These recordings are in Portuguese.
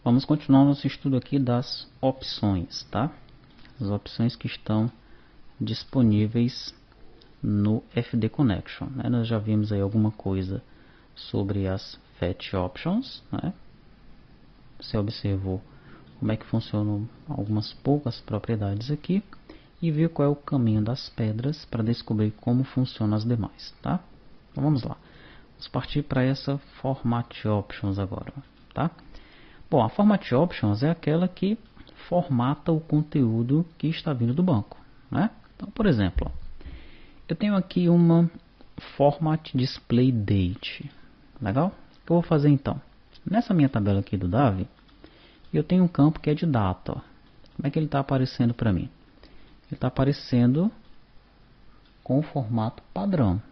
Vamos continuar nosso estudo aqui das opções, tá? As opções que estão disponíveis no FD Connection, né? Nós já vimos aí alguma coisa sobre as Fetch Options, né? Você observou como é que funcionam algumas poucas propriedades aqui e viu qual é o caminho das pedras para descobrir como funcionam as demais, tá? Então vamos lá. Vamos partir para essa Format Options agora, tá? Bom, a Format Options é aquela que formata o conteúdo que está vindo do banco, né? Então, por exemplo, eu tenho aqui uma Format Display Date. Legal? O que eu vou fazer então? Nessa minha tabela aqui do Davi, eu tenho um campo que é de data. Ó. Como é que ele está aparecendo para mim? Ele está aparecendo com o formato padrão.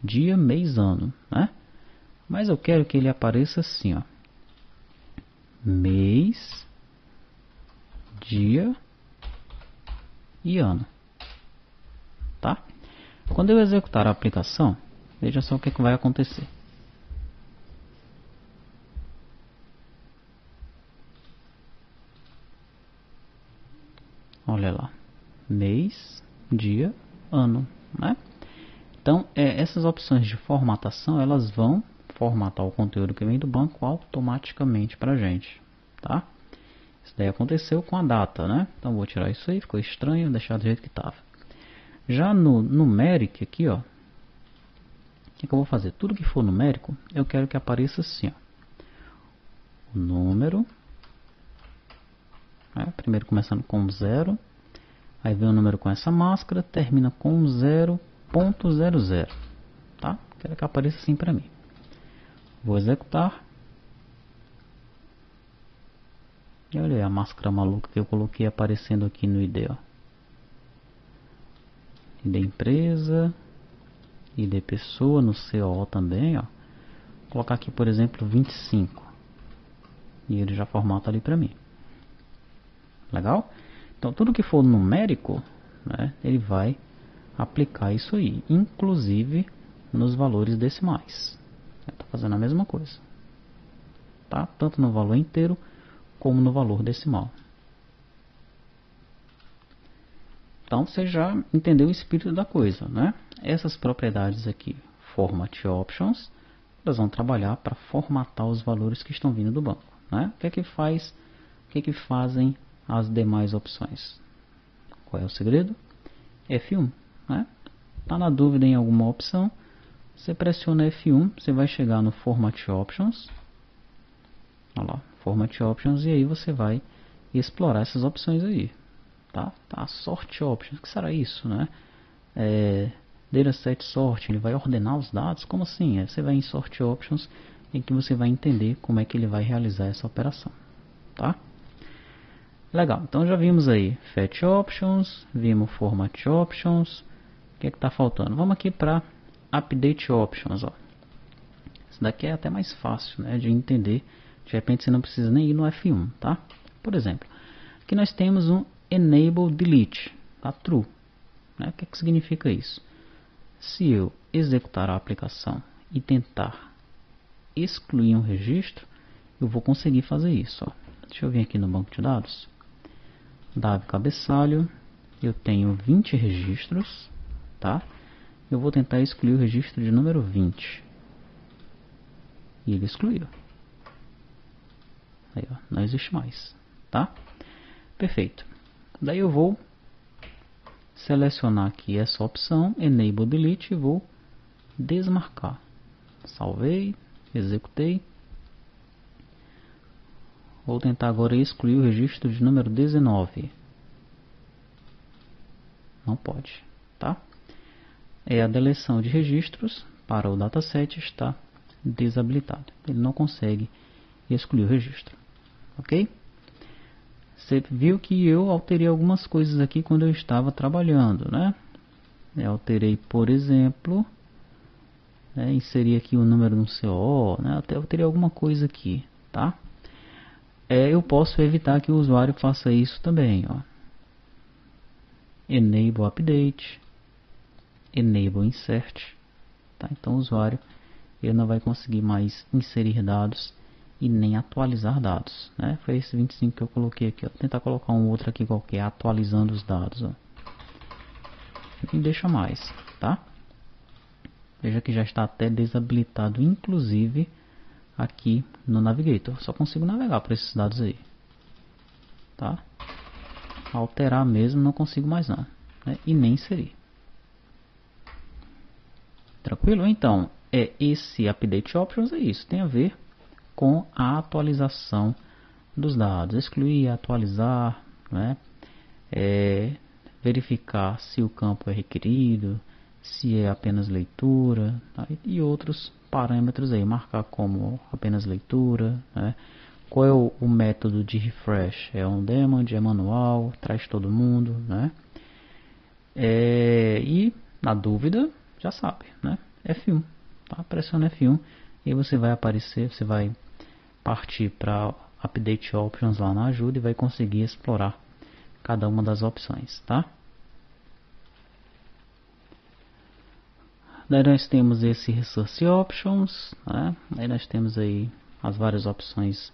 Dia, mês, ano, né? Mas eu quero que ele apareça assim, ó. Mês, dia e ano. Tá? Quando eu executar a aplicação, veja só o que vai acontecer. Olha lá. Mês, dia, ano, né? Então, essas opções de formatação, elas vão formatar o conteúdo que vem do banco automaticamente para a gente, tá? Isso daí aconteceu com a data, né? Então, vou tirar isso aí, ficou estranho, deixar do jeito que estava. Já no numeric aqui, ó, o que eu vou fazer? Tudo que for numérico, eu quero que apareça assim, ó. O número, né? Primeiro começando com 0, aí vem o número com essa máscara, termina com 0.00, tá? Quero que apareça assim para mim. Vou executar. E olha aí a máscara maluca que eu coloquei aparecendo aqui no ID, ó. ID empresa, ID pessoa, no CO também, ó. Vou colocar aqui, por exemplo, 25. E ele já formata ali para mim. Legal? Então, tudo que for numérico, né, ele vai aplicar isso aí, inclusive nos valores decimais. Está fazendo a mesma coisa, tá? Tanto no valor inteiro como no valor decimal. Então você já entendeu o espírito da coisa, né? Essas propriedades aqui, Format Options, elas vão trabalhar para formatar os valores que estão vindo do banco, né? O que é que fazem as demais opções? Qual é o segredo? F1, né? Tá na dúvida em alguma opção, você pressiona F1, você vai chegar no Format Options. Olha lá, Format Options, e aí você vai explorar essas opções aí. Tá? Sort Options, o que será isso, né? Dataset Sort, ele vai ordenar os dados? Como assim? Você vai em Sort Options, em que você vai entender como é que ele vai realizar essa operação. Tá? Legal, então já vimos aí Fetch Options, vimos Format Options. O que é que está faltando? Vamos aqui para Update Options, ó. Isso daqui é até mais fácil, né, de entender. De repente você não precisa nem ir no F1, tá? Por exemplo, aqui nós temos um Enable Delete, tá? True, né? O que é que significa isso? Se eu executar a aplicação e tentar excluir um registro, eu vou conseguir fazer isso, ó. Deixa eu vir aqui no banco de dados. Davi Cabeçalho, eu tenho 20 registros, tá? Eu vou tentar excluir o registro de número 20. E ele excluiu. Aí, ó, não existe mais, tá? Perfeito. Daí eu vou selecionar aqui essa opção, Enable Delete, e vou desmarcar. Salvei, executei. Vou tentar agora excluir o registro de número 19. Não pode, tá? A deleção de registros para o dataset está desabilitado. Ele não consegue excluir o registro, ok? Você viu que eu alterei algumas coisas aqui quando eu estava trabalhando, né? Eu alterei, por exemplo, inseri aqui o número no CO, né? Até alterei alguma coisa aqui, tá? Eu posso evitar que o usuário faça isso também, ó. Enable Update, Enable Insert, tá? Então o usuário ele não vai conseguir mais inserir dados e nem atualizar dados, né? Foi esse 25 que eu coloquei aqui, ó. Vou tentar colocar um outro aqui qualquer, atualizando os dados, ó. E deixa mais, tá? Veja que já está até desabilitado, inclusive aqui no Navigator. Só consigo navegar por esses dados aí, tá? Alterar mesmo não consigo mais não, né? E nem inserir. Tranquilo? Então, esse Update Options é isso, tem a ver com a atualização dos dados. Excluir, atualizar, né? Verificar se o campo é requerido, se é apenas leitura, tá? E outros parâmetros aí, marcar como apenas leitura, né? Qual é o método de refresh? É on demand, é manual, traz todo mundo, né? E na dúvida, já sabe, né? F1, tá? Pressiona F1 e você vai aparecer, você vai partir para Update Options lá na ajuda e vai conseguir explorar cada uma das opções, tá? Daí nós temos esse Resource Options, né? Aí nós temos aí as várias opções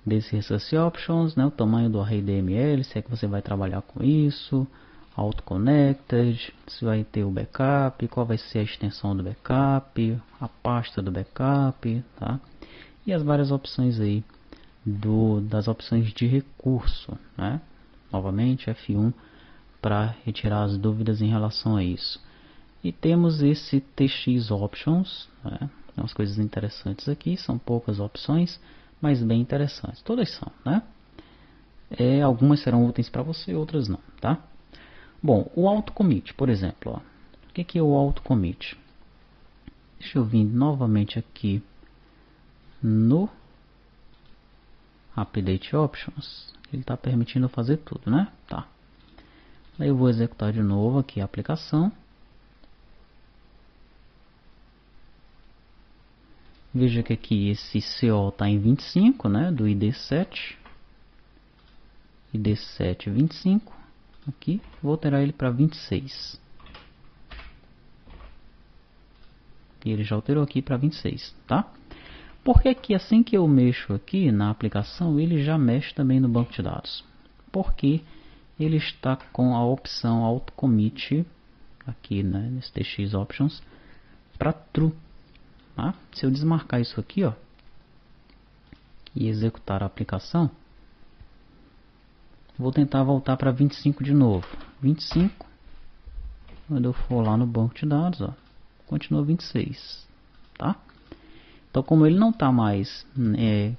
desse Resource Options, né? O tamanho do array DML, se é que você vai trabalhar com isso, Auto Connected, se vai ter o backup, qual vai ser a extensão do backup, a pasta do backup, tá? E as várias opções aí das opções de recurso, né? Novamente F1 para retirar as dúvidas em relação a isso. E temos esse TX Options, né? Tem umas coisas interessantes aqui, são poucas opções, mas bem interessantes. Todas são, né? Algumas serão úteis para você, outras não, tá? Bom, o Auto Commit, por exemplo, ó. O que é o Auto Commit? Deixa eu vir novamente aqui no Update Options. Ele está permitindo fazer tudo, né? Tá. Aí eu vou executar de novo aqui a aplicação. Veja que aqui esse CO está em 25, né? Do ID7. ID7 25. Aqui, vou alterar ele para 26. E ele já alterou aqui para 26, tá? Porque aqui, assim que eu mexo aqui na aplicação, ele já mexe também no banco de dados. Porque ele está com a opção Auto Commit, aqui, né, nesse TX Options, para True. Tá? Se eu desmarcar isso aqui, ó, e executar a aplicação, vou tentar voltar para 25 de novo. 25, quando eu for lá no banco de dados, ó, continua 26, tá? Então, como ele não está mais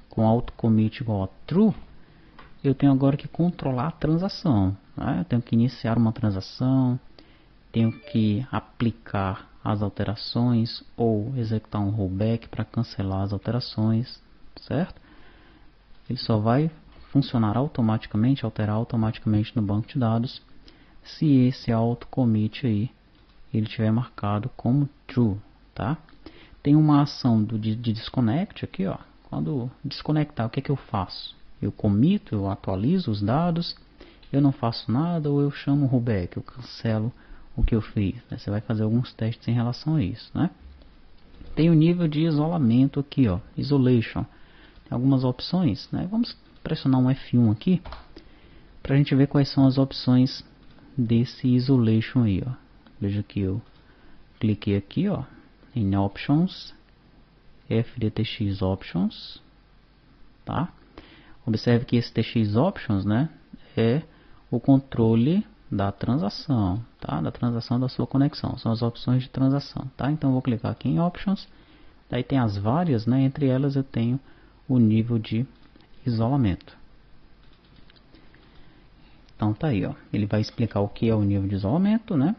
com Auto Commit igual a True, eu tenho agora que controlar a transação, né? Eu tenho que iniciar uma transação, tenho que aplicar as alterações ou executar um rollback para cancelar as alterações, certo? Ele só vai funcionar automaticamente, alterar automaticamente no banco de dados, se esse Auto Commit aí ele tiver marcado como True, tá? Tem uma ação de disconnect aqui, ó. Quando desconectar, o que é que eu faço? Eu comito, eu atualizo os dados, eu não faço nada, ou eu chamo o rollback, eu cancelo o que eu fiz, né? Você vai fazer alguns testes em relação a isso, né? Tem o nível de isolamento aqui, ó, Isolation. Tem algumas opções, né? Vamos pressionar um F1 aqui para a gente ver quais são as opções desse Isolation aí, ó. Veja que eu cliquei aqui, ó, em Options, FDTX Options, tá? Observe que esse TX Options, né, é o controle da transação, tá? Da transação da sua conexão, são as opções de transação, tá? Então eu vou clicar aqui em Options, daí tem as várias, né? Entre elas eu tenho o nível de isolamento. Então tá aí, ó. Ele vai explicar o que é o nível de isolamento, né?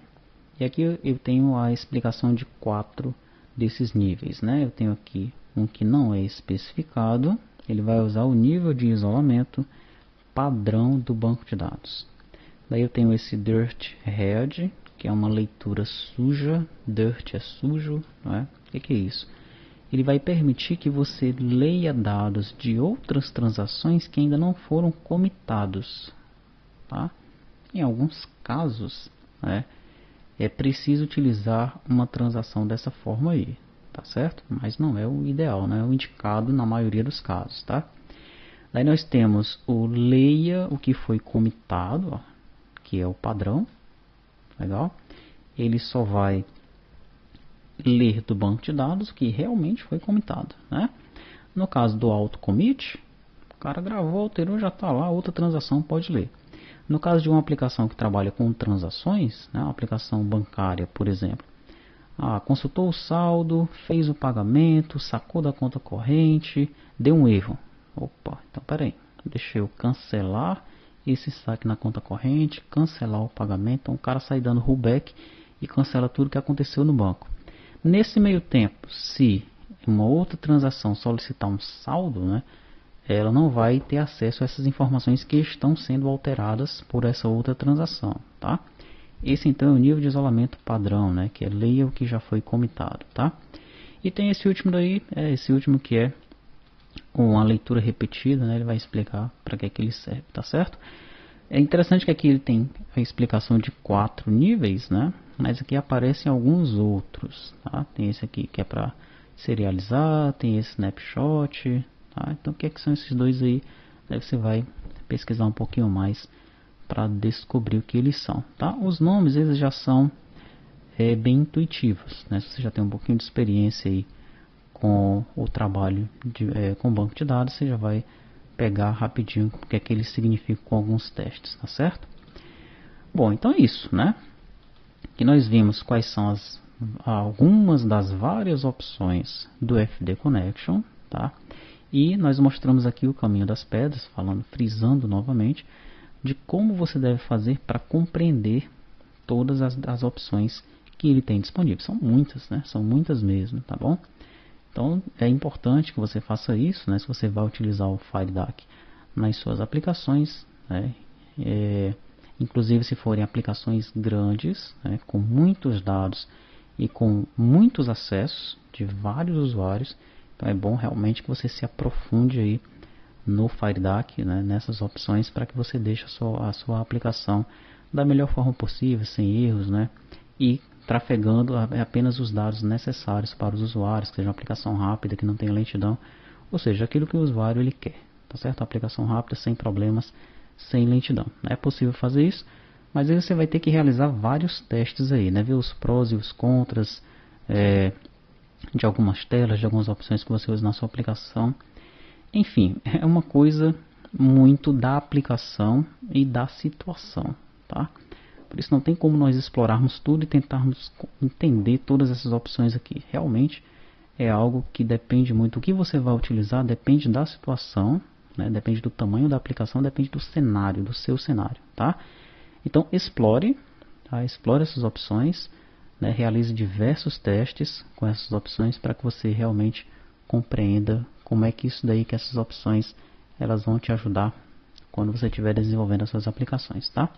E aqui eu tenho a explicação de 4 desses níveis, né? Eu tenho aqui um que não é especificado. Ele vai usar o nível de isolamento padrão do banco de dados. Daí eu tenho esse Dirt Head, que é uma leitura suja. Dirt é sujo, não é? O que é isso? Ele vai permitir que você leia dados de outras transações que ainda não foram comitados, tá? Em alguns casos, né, é preciso utilizar uma transação dessa forma aí, tá? tá certo? Mas não é o ideal, não é o indicado na maioria dos casos, tá? Daí nós temos o leia o que foi comitado, ó, que é o padrão, legal? Ele só vai ler do banco de dados o que realmente foi comitado, né? No caso do auto-commit, o cara gravou, alterou, já está lá, outra transação pode ler. No caso de uma aplicação que trabalha com transações, né, uma aplicação bancária, por exemplo, consultou o saldo, fez o pagamento, sacou da conta corrente, deu um erro. Opa, então peraí, deixa eu cancelar esse saque na conta corrente, cancelar o pagamento. Então o cara sai dando rollback e cancela tudo que aconteceu no banco. Nesse meio tempo, se uma outra transação solicitar um saldo, né, ela não vai ter acesso a essas informações que estão sendo alteradas por essa outra transação, tá? Esse então é o nível de isolamento padrão, né, que é leia o que já foi comitado, tá? E tem esse último daí, esse último que é uma leitura repetida, né, ele vai explicar para que ele serve, tá certo? É interessante que aqui ele tem a explicação de 4 níveis, né? Mas aqui aparecem alguns outros, tá? Tem esse aqui que é para serializar, tem esse snapshot, tá? Então o que são esses dois aí? Aí você vai pesquisar um pouquinho mais para descobrir o que eles são, tá? Os nomes eles já são bem intuitivos, né? Se você já tem um pouquinho de experiência aí com o trabalho com banco de dados, você já vai pegar rapidinho o que é que eles significam com alguns testes, tá certo? Bom, então é isso, né? Que nós vimos quais são algumas das várias opções do FD Connection, tá? E nós mostramos aqui o caminho das pedras, frisando novamente, de como você deve fazer para compreender todas as opções que ele tem disponível. São muitas, né? São muitas mesmo, tá bom? Então é importante que você faça isso, né? Se você vai utilizar o FireDAC nas suas aplicações, né? Inclusive se forem aplicações grandes, né? Com muitos dados e com muitos acessos de vários usuários, então é bom realmente que você se aprofunde aí no FireDAC, né? Nessas opções para que você deixe a sua aplicação da melhor forma possível, sem erros, né? E trafegando apenas os dados necessários para os usuários, que seja uma aplicação rápida, que não tenha lentidão, ou seja, aquilo que o usuário ele quer, tá certo? Uma aplicação rápida, sem problemas, sem lentidão. É possível fazer isso, mas aí você vai ter que realizar vários testes aí, né? Ver os prós e os contras de algumas telas, de algumas opções que você usa na sua aplicação. Enfim, é uma coisa muito da aplicação e da situação, tá? Por isso não tem como nós explorarmos tudo e tentarmos entender todas essas opções aqui. Realmente é algo que depende muito. O que você vai utilizar depende da situação, né? Depende do tamanho da aplicação, depende do cenário, do seu cenário, tá? Então explore, tá? Explore essas opções, né? Realize diversos testes com essas opções para que você realmente compreenda como é que isso daí, que essas opções, elas vão te ajudar quando você estiver desenvolvendo as suas aplicações, tá?